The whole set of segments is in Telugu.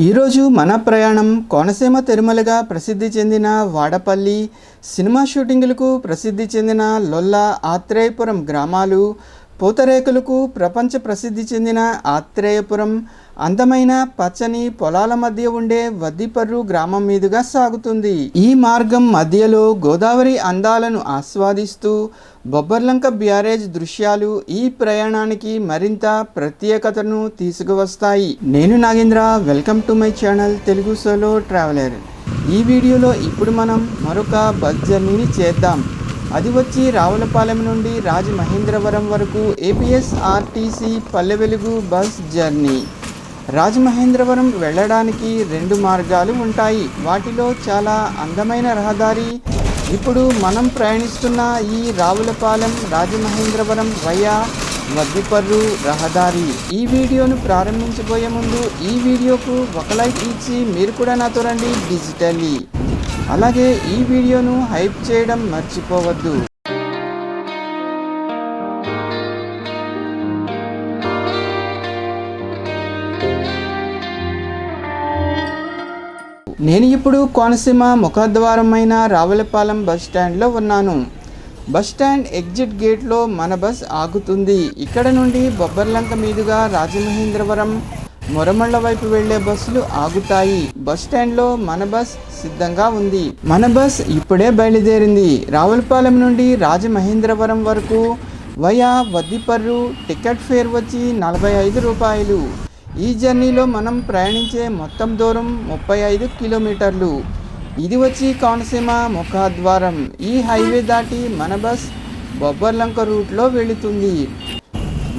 ఈరోజు మన ప్రయాణం కోనసీమ తిరుమలగా ప్రసిద్ధి చెందిన వాడపల్లి, సినిమా షూటింగులకు ప్రసిద్ధి చెందిన లొల్ల ఆత్రేయపురం గ్రామాలు, పూతరేకులకు ప్రపంచ ప్రసిద్ధి చెందిన ఆత్రేయపురం, అందమైన పచ్చని పొలాల మధ్య ఉండే వద్దిపర్రు గ్రామం మీదుగా సాగుతుంది. ఈ మార్గం మధ్యలో గోదావరి అందాలను ఆస్వాదిస్తూ బొబ్బర్లంక బ్యారేజ్ దృశ్యాలు ఈ ప్రయాణానికి మరింత ప్రత్యేకతను తీసుకువస్తాయి. నేను Nagendra, welcome to my channel Telugu solo traveller. ఈ వీడియోలో ఇప్పుడు మనం మరొక బస్ జర్నీని చేద్దాం. అది వచ్చి రావులపాలెం నుండి రాజమహేంద్రవరం వరకు APSRTC Palle Velugu bus journey. Rajamahendravaram వెళ్ళడానికి 2 మార్గాలు ఉంటాయి. వాటిలో చాలా అందమైన రహదారి ఇప్పుడు మనం ప్రయాణిస్తున్న ఈ రావులపాలెం రాజమహేంద్రవరం వయా వద్దిపర్రు రహదారి. ఈ వీడియోను ప్రారంభించబోయే ముందు ఈ వీడియోకు ఒక లైక్ ఇచ్చి మీరు కూడా నాతో రండి డిజిటల్లీ. అలాగే ఈ వీడియోను హైప్ చేయడం మర్చిపోవద్దు. నేను ఇప్పుడు కోనసీమ ముఖద్వారమైన రావులపాలెం బస్ స్టాండ్లో ఉన్నాను. బస్ స్టాండ్ ఎగ్జిట్ గేట్లో మన బస్ ఆగుతుంది. ఇక్కడ నుండి బొబ్బర్లంక మీదుగా రాజమహేంద్రవరం, మొరమళ్ళ వైపు వెళ్లే బస్సులు ఆగుతాయి. బస్ స్టాండ్లో మన బస్ సిద్ధంగా ఉంది. మన బస్ ఇప్పుడే బయలుదేరింది. రావులపాలెం నుండి రాజమహేంద్రవరం వరకు వయా వద్దిపర్రు. టికెట్ ఫేర్ వచ్చి 45 రూపాయలు. ఈ జర్నీలో మనం ప్రయాణించే మొత్తం దూరం 35 కిలోమీటర్లు. ఇది వచ్చి కోనసీమ ముఖద్వారం. ఈ హైవే దాటి మన బస్ బొబ్బర్లంక రూట్లో వెళుతుంది.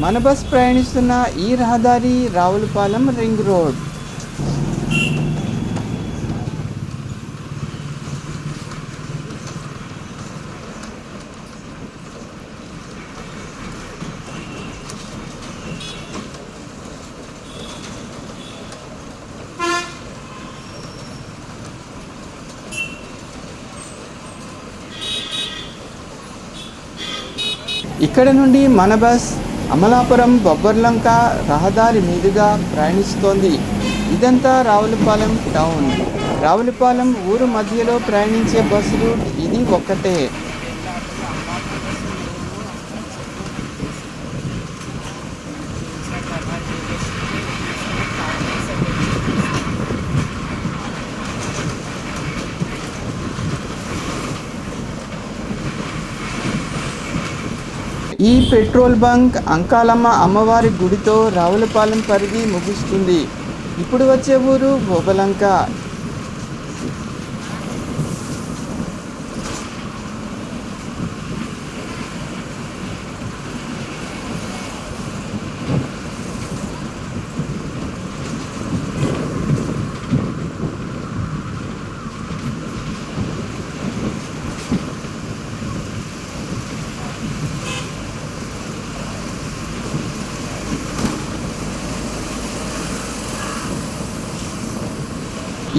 మన బస్ ప్రయాణిస్తున్న ఈ రహదారి రావులపాలెం రింగ్ రోడ్. ఇక్కడ నుండి మన బస్ అమలాపురం బొబ్బర్లంక రహదారి మీదుగా ప్రయాణిస్తోంది. ఇదంతా రావులపాలెం టౌన్. రావులపాలెం ఊరు మధ్యలో ప్రయాణించే బస్ రూట్ ఇది ఒక్కటే. ఈ పెట్రోల్ బంక్ అంకాలమ్మ అమ్మవారి గుడితో రావులపాలెం పరిధి ముగుస్తుంది. ఇప్పుడు వచ్చే ఊరు బొబ్బర్లంక.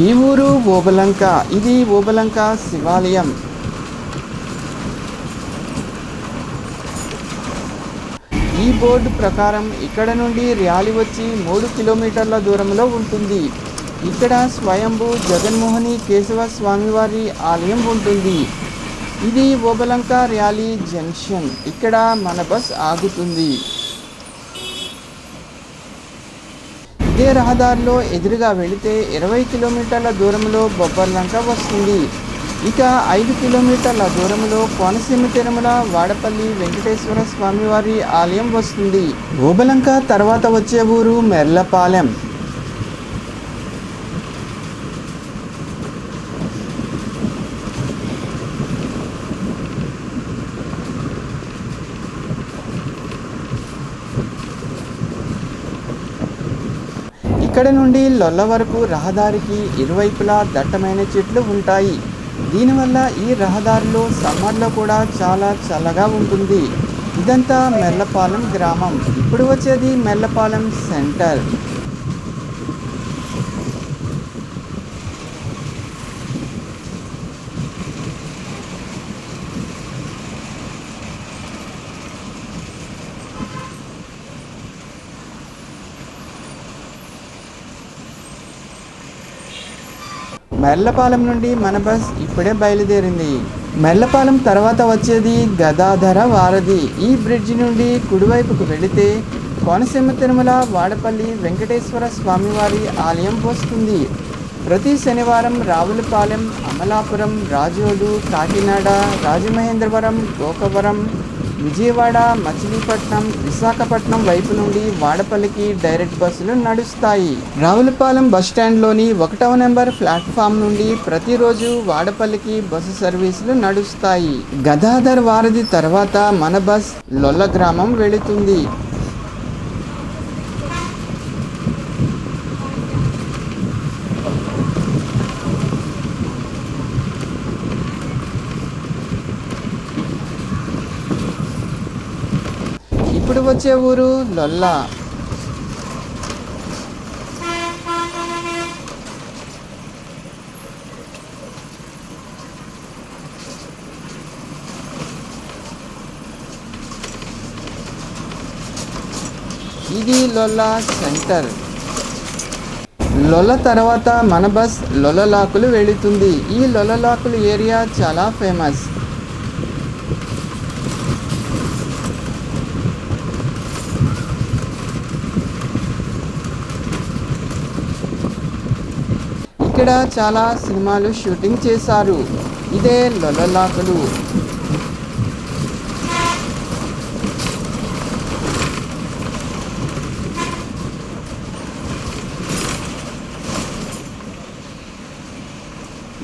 ఈ ఊరు ఓబలంక. ఇది ఓబలంక శివాలయం. ఈ బోర్డు ప్రకారం ఇక్కడ నుండి ర్యాలీ వచ్చి 3 కిలోమీటర్ల దూరంలో ఉంటుంది. ఇక్కడ స్వయంభూ జగన్మోహని కేశవ స్వామివారి ఆలయం ఉంటుంది. ఇది ఓబలంక ర్యాలీ జంక్షన్. ఇక్కడ మన బస్ ఆగుతుంది. ఇదే రహదారిలో ఎదురుగా వెళితే 20 కిలోమీటర్ల దూరంలో బొబ్బర్లంక వస్తుంది. ఇక 5 కిలోమీటర్ల దూరంలో కోనసీమ తిరుమల వాడపల్లి వెంకటేశ్వర స్వామివారి ఆలయం వస్తుంది. ఓబలంక తర్వాత వచ్చే ఊరు మెర్లపాలెం. ఇక్కడ నుండి లొల్ల వరకు రహదారికి ఇరువైపులా దట్టమైన చెట్లు ఉంటాయి. దీనివల్ల ఈ రహదారిలో సమ్మర్లో కూడా చాలా చల్లగా ఉంటుంది. ఇదంతా మెర్లపాలెం గ్రామం. ఇప్పుడు వచ్చేది మెర్లపాలెం సెంటర్. మెర్లపాలెం నుండి మన బస్ ఇప్పుడే బయలుదేరింది. మెర్లపాలెం తర్వాత వచ్చేది గదాధర వారధి. ఈ బ్రిడ్జి నుండి కుడివైపుకు వెళితే కోనసీమ తిరుమల వాడపల్లి వెంకటేశ్వర స్వామివారి ఆలయం వస్తుంది. ప్రతి శనివారం రావులపాలెం, అమలాపురం, రాజోలు, కాకినాడ, రాజమహేంద్రవరం, గోకవరం, విజయవాడ, మచిలీపట్నం, విశాఖపట్నం వైపు నుండి వాడపల్లికి డైరెక్ట్ బస్సులు నడుస్తాయి. రావులపాలెం బస్టాండ్లోని 1వ నెంబర్ ప్లాట్ఫామ్ నుండి ప్రతిరోజు వాడపల్లికి బస్సు సర్వీసులు నడుస్తాయి. గదాధర్ వారధి తర్వాత మన బస్ లొల్ల గ్రామం వెళుతుంది. ఇప్పుడు వచ్చే ఊరు లొల్ల. ఇది లొల్ల సెంటర్. లొల్ల తర్వాత మన బస్ లొల్లలాకులు వెళుతుంది. ఈ లొల్లలాకులు ఏరియా చాలా ఫేమస్. ఇక్కడ చాలా సినిమాలు షూటింగ్ చేశారు. ఇదే లొల్లలాకులు.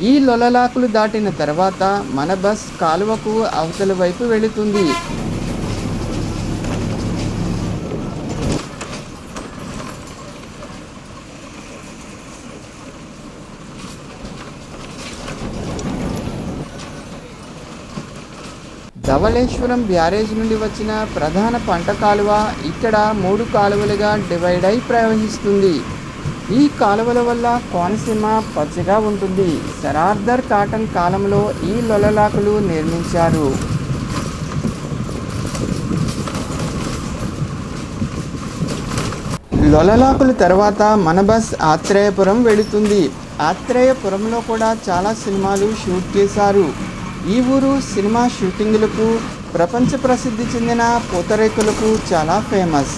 ఈ లొల్లలాకులు దాటిన తర్వాత మన బస్ కాలువకు అవతల వైపు వెళుతుంది. ధవళేశ్వరం బ్యారేజ్ నుండి వచ్చిన ప్రధాన పంట కాలువ ఇక్కడ 3 కాలువలుగా డివైడ్ అయి ప్రవహిస్తుంది. ఈ కాలువల వల్ల కోనసీమ పచ్చగా ఉంటుంది. సరార్దర్ కాటన్ కాలంలో ఈ లొల్లలాకులు నిర్మించారు. లొల్లలాకుల తర్వాత మన బస్ ఆత్రేయపురం వెళుతుంది. ఆత్రేయపురంలో కూడా చాలా సినిమాలు షూట్ చేశారు. ఈ ఊరు సినిమా షూటింగులకు, ప్రపంచ ప్రసిద్ధి చెందిన పూతరేకులకు చాలా ఫేమస్.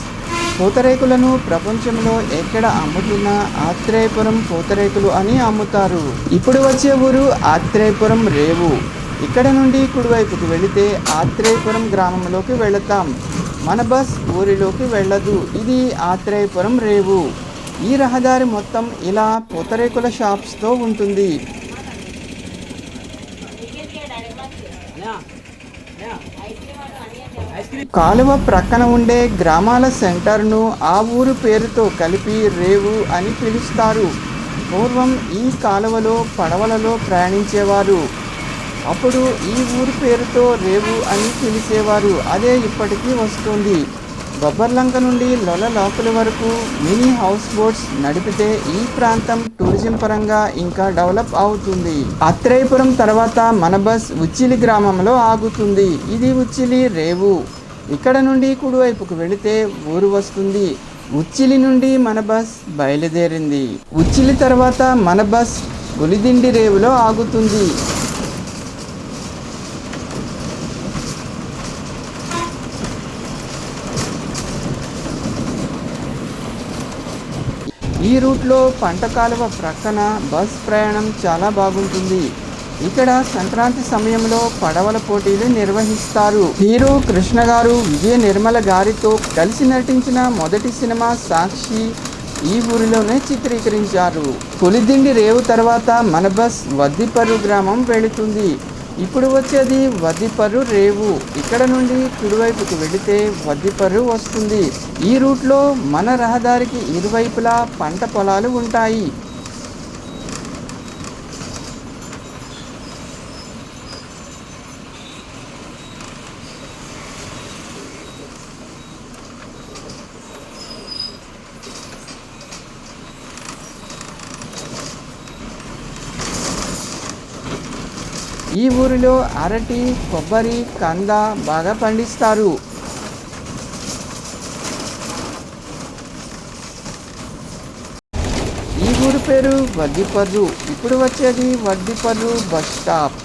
పూతరేకులను ప్రపంచంలో ఎక్కడ అమ్ముతున్నా ఆత్రేయపురం పూతరేకులు అని అమ్ముతారు. ఇప్పుడు వచ్చే ఊరు ఆత్రేయపురం రేవు. ఇక్కడ నుండి కుడివైపుకు వెళితే ఆత్రేయపురం గ్రామంలోకి వెళతాం. మన బస్ ఊరిలోకి వెళ్ళదు. ఇది ఆత్రేయపురం రేవు. ఈ రహదారి మొత్తం ఇలా పూతరేకుల షాప్స్తో ఉంటుంది. కాలువ ప్రక్కన ఉండే గ్రామాల సెంటర్ను ఆ ఊరు పేరుతో కలిపి రేవు అని పిలుస్తారు. పూర్వం ఈ కాలువలో పడవలలో ప్రయాణించేవారు. అప్పుడు ఈ ఊరు పేరుతో రేవు అని పిలిచేవారు. అదే ఇప్పటికీ వస్తుంది. బొబ్బర్లంక నుండి లొల్లలాకుల వరకు మినీ హౌస్ బోట్స్ నడిపితే ఈ ప్రాంతం టూరిజం పరంగా ఇంకా డెవలప్ అవుతుంది. ఆత్రేయపురం తర్వాత మన బస్ ఉచ్చిలి గ్రామంలో ఆగుతుంది. ఇది ఉచ్చిలి రేవు. ఇక్కడ నుండి కుడివైపుకు వెళితే ఊరు వస్తుంది. ఉచ్చిలి నుండి మన బస్ బయలుదేరింది. ఉచ్చిలి తర్వాత మన బస్ పులిదిండి రేవులో ఆగుతుంది. ఈ రూట్లో పంట కాలువ ప్రక్కన బస్ ప్రయాణం చాలా బాగుంటుంది. ఇక్కడ సంక్రాంతి సమయంలో పడవల పోటీలు నిర్వహిస్తారు. హీరో కృష్ణ గారు విజయ నిర్మల గారితో కలిసి నటించిన మొదటి సినిమా సాక్షి ఈ ఊరిలోనే చిత్రీకరించారు. పులిదిండి రేవు తర్వాత మన బస్ వద్దిపర్రు గ్రామం వెళుతుంది. ఇప్పుడు వచ్చేది వద్దిపర్రు రేవు. ఇక్కడ నుండి కుడివైపుకు వెళితే వద్దిపర్రు వస్తుంది. ఈ రూట్లో మన రహదారికి ఇరువైపులా పంట పొలాలు ఉంటాయి. ఈ ఊరిలో అరటి, కొబ్బరి, కంద బాగా పండిస్తారు. ఈ ఊరు పేరు వడ్డిపర్రు. ఇప్పుడు వచ్చేది వడ్డిపర్రు బస్ స్టాప్.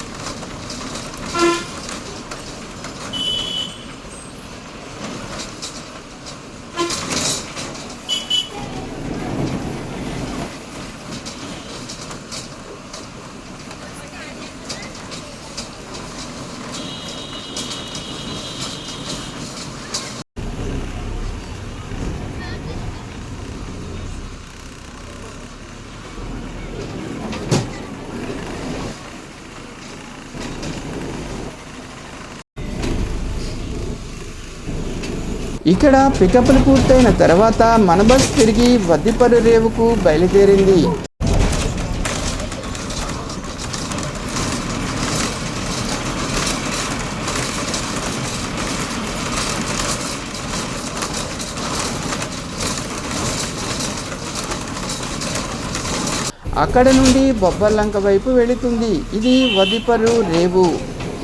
ఇక్కడ పికప్లు పూర్తయిన తర్వాత మన బస్ తిరిగి వద్దిపర్రు రేవుకు బయలుదేరింది. అక్కడ నుండి బొబ్బర్లంక వైపు వెళుతుంది. ఇది వద్దిపర్రు రేవు.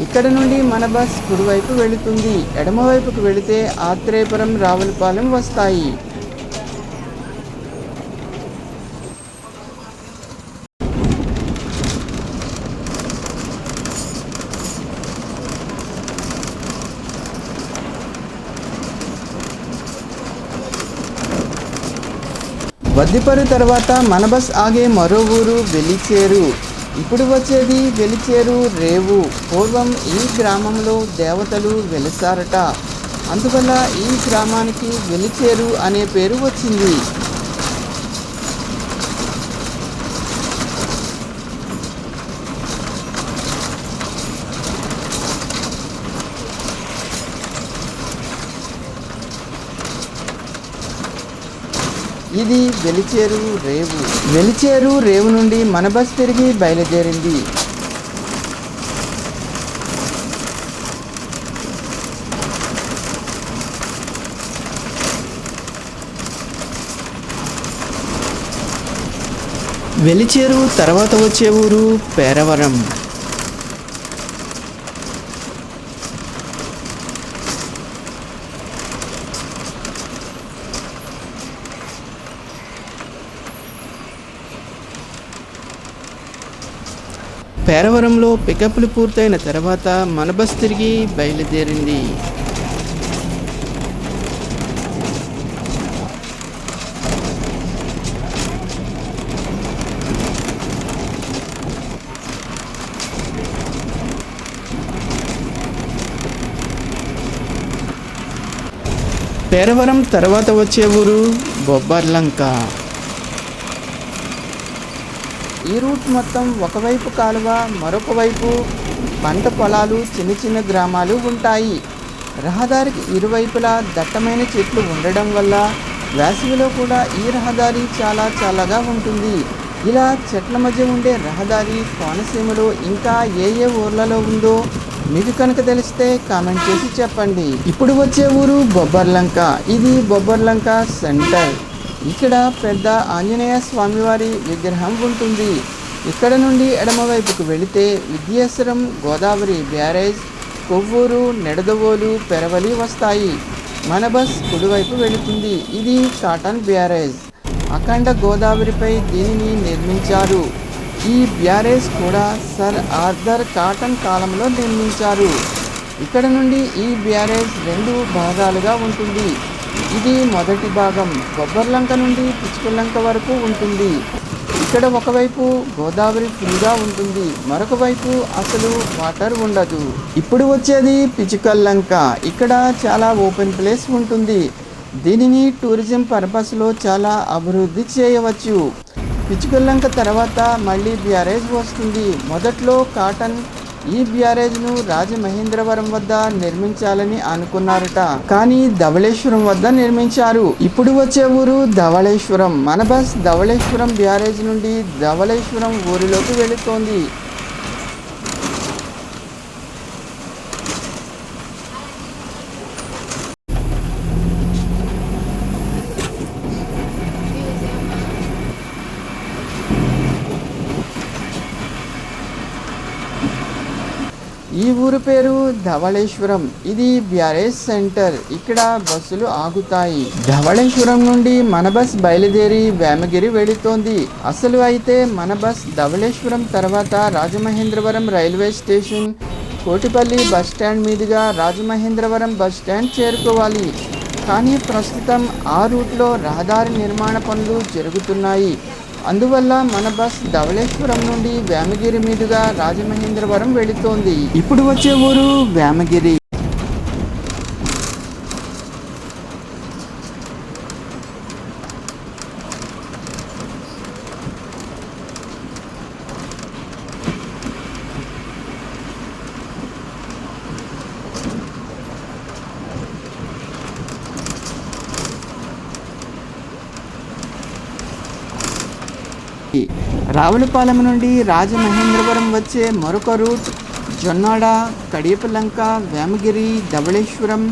ఇక్కడ నుండి మన బస్ కుడివైపు వెళుతుంది. ఎడమవైపుకు వెళితే ఆత్రేయపురం, రావులపాలెం వస్తాయి. వద్దిపర్రు తర్వాత మన బస్ ఆగే మరో ఊరు వెలిచేరు. ఇప్పుడు వచ్చేది వెలిచేరు రేవు. పూర్వం ఈ గ్రామంలో దేవతలు వెలిసారట. అందువల్ల ఈ గ్రామానికి వెలిచేరు అనే పేరు వచ్చింది. ఇది వెలిచేరు రేవు. వెలిచేరు రేవు నుండి మన బస్ తిరిగి బయలుదేరింది. వెలిచేరు తర్వాత వచ్చే ఊరు పేరవరం. పేరవరంలో పికప్లు పూర్తయిన తర్వాత మన బస్ తిరిగి బయలుదేరింది. పేరవరం తర్వాత వచ్చే ఊరు బొబ్బర్లంక. ఈ రూట్ మొత్తం ఒకవైపు కాలువ, మరొక వైపు పంట పొలాలు, చిన్న చిన్న గ్రామాలు ఉంటాయి. రహదారికి ఇరువైపులా దట్టమైన చెట్లు ఉండడం వల్ల వేసవిలో కూడా ఈ రహదారి చాలా చల్లగా ఉంటుంది. ఇలా చెట్ల మధ్య ఉండే రహదారి కోనసీమలో ఇంకా ఏ ఏ ఊర్లలో ఉందో మీకు కనుక తెలిస్తే కామెంట్ చేసి చెప్పండి. ఇప్పుడు వచ్చే ఊరు బొబ్బర్లంక. ఇది బొబ్బర్లంక సెంటర్. ఇక్కడ పెద్ద ఆంజనేయ స్వామివారి విగ్రహం ఉంటుంది. ఇక్కడ నుండి ఎడమవైపుకు వెళితే విద్యేశ్వరం, గోదావరి బ్యారేజ్, కొవ్వూరు, నెడదవోలు, పెరవలి వస్తాయి. మన బస్ కుడివైపు వెళుతుంది. ఇది కాటన్ బ్యారేజ్. అఖండ గోదావరిపై దీనిని నిర్మించారు. ఈ బ్యారేజ్ కూడా సర్ ఆర్థర్ కాటన్ కాలంలో నిర్మించారు. ఇక్కడ నుండి ఈ బ్యారేజ్ 2 భాగాలుగా ఉంటుంది. ఇది మొదటి భాగం బొబ్బర్లంక నుండి పిచ్చుకల్లంక వరకు ఉంటుంది. ఇక్కడ ఒకవైపు గోదావరి ఫుల్గా ఉంటుంది, మరొక వైపు అసలు వాటర్ ఉండదు. ఇప్పుడు వచ్చేది పిచ్చుకల్లంక. ఇక్కడ చాలా ఓపెన్ ప్లేస్ ఉంటుంది. దీనిని టూరిజం పర్పస్లో చాలా అభివృద్ధి చేయవచ్చు. పిచ్చుకల్లంక తర్వాత మళ్ళీ బ్యారేజ్ వస్తుంది. మొదట్లో కాటన్ ఈ బ్యారేజ్ను రాజమహేంద్రవరం వద్ద నిర్మించాలని అనుకున్నారట, కానీ ధవళేశ్వరం వద్ద నిర్మించారు. ఇప్పుడు వచ్చే ఊరు ధవళేశ్వరం. మన బస్ ధవళేశ్వరం బ్యారేజ్ నుండి ధవళేశ్వరం ఊరిలోకి వెళుతోంది. ఈ ఊరు పేరు ధవళేశ్వరం. ఇది బ్యారేజ్ సెంటర్. ఇక్కడ బస్సులు ఆగుతాయి. ధవళేశ్వరం నుండి మన బస్ బయలుదేరి వేమగిరి వెళుతోంది. అసలు అయితే మన బస్ ధవళేశ్వరం తర్వాత Rajamahendravaram railway station, Kotipalli bus stand మీదుగా రాజమహేంద్రవరం బస్ స్టాండ్ చేరుకోవాలి. కానీ ప్రస్తుతం ఆ రూట్లో రహదారి నిర్మాణ పనులు జరుగుతున్నాయి. అందువల్ల మన బస్ ధవళేశ్వరం నుండి వేమగిరి మీదుగా రాజమహేంద్రవరం వెళుతోంది. ఇప్పుడు వచ్చే ఊరు వేమగిరి. రావులపాలెం నుండి రాజమహేంద్రవరం వచ్చే మరొక route Jonnada, Kadiyapalanka, Vemagiri, Dhavaleswaram,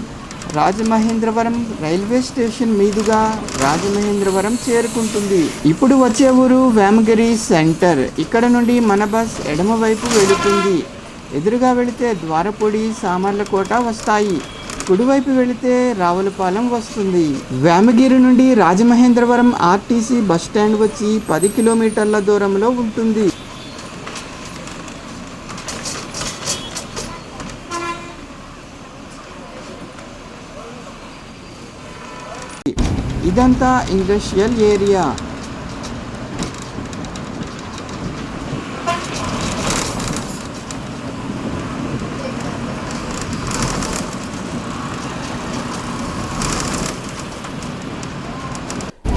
Rajamahendravaram railway station మీదుగా రాజమహేంద్రవరం చేరుకుంటుంది. ఇప్పుడు వచ్చే ఊరు వేమగిరి సెంటర్. ఇక్కడ నుండి మన బస్ ఎడమవైపు వెళుతుంది. ఎదురుగా వెళితే ద్వారపూడి, సామర్లకోట వస్తాయి. కుడివైపు వెళితే రావులపాలెం వస్తుంది. వేమగిరి నుండి రాజమహేంద్రవరం ఆర్టీసీ బస్ స్టాండ్ వచ్చి 10 కిలోమీటర్ల దూరంలో ఉంటుంది. ఇదంతా ఇండస్ట్రియల్ ఏరియా.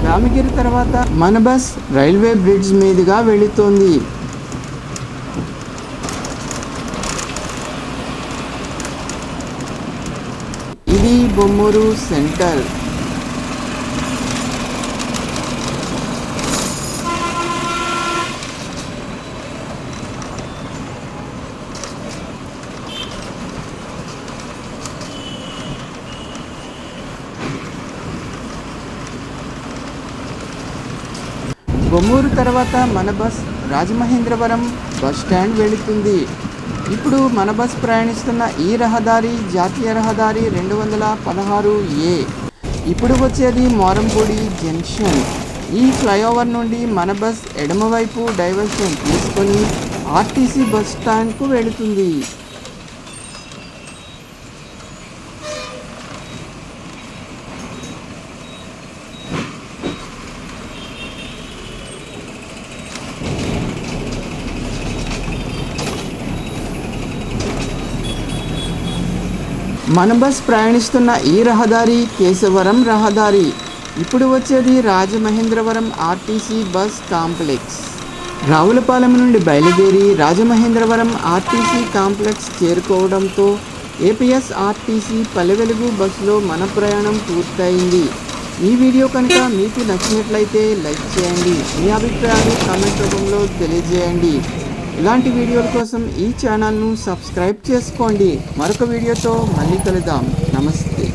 రామగిరి తర్వాత మన బస్ రైల్వే బ్రిడ్జ్ మీదుగా వెళుతోంది. ఇది బొమ్మూరు సెంటర్. బొమ్మూరు తర్వాత మన బస్ రాజమహేంద్రవరం బస్ స్టాండ్ వెళుతుంది. ఇప్పుడు మన బస్ ప్రయాణిస్తున్న ఈ రహదారి జాతీయ రహదారి 216A. ఇప్పుడు వచ్చేది మోరంపూడి జంక్షన్. ఈ ఫ్లైఓవర్ నుండి మన బస్ ఎడమవైపు డైవర్షన్ తీసుకొని ఆర్టీసీ బస్ స్టాండ్కు వెళుతుంది. మన బస్ ప్రయాణిస్తున్న ఈ రహదారి కేశవరం రహదారి. ఇప్పుడు వచ్చేది Rajamahendravaram RTC bus complex. Ravulapalem నుండి బయలుదేరి రాజమహేంద్రవరం ఆర్టీసీ కాంప్లెక్స్ చేరుకోవడంతో ఏపీఎస్ ఆర్టీసీ పల్లెవెలుగు బస్సులో మన ప్రయాణం పూర్తయింది. ఈ వీడియో కనుక మీకు నచ్చినట్లయితే లైక్ చేయండి. మీ అభిప్రాయాలు కామెంట్ రూపంలో తెలియజేయండి. ఇలాంటి వీడియోల కోసం ఈ ఛానల్ను సబ్స్క్రైబ్ చేసుకోండి. మరొక వీడియోతో మళ్ళీ కలుద్దాం. నమస్తే.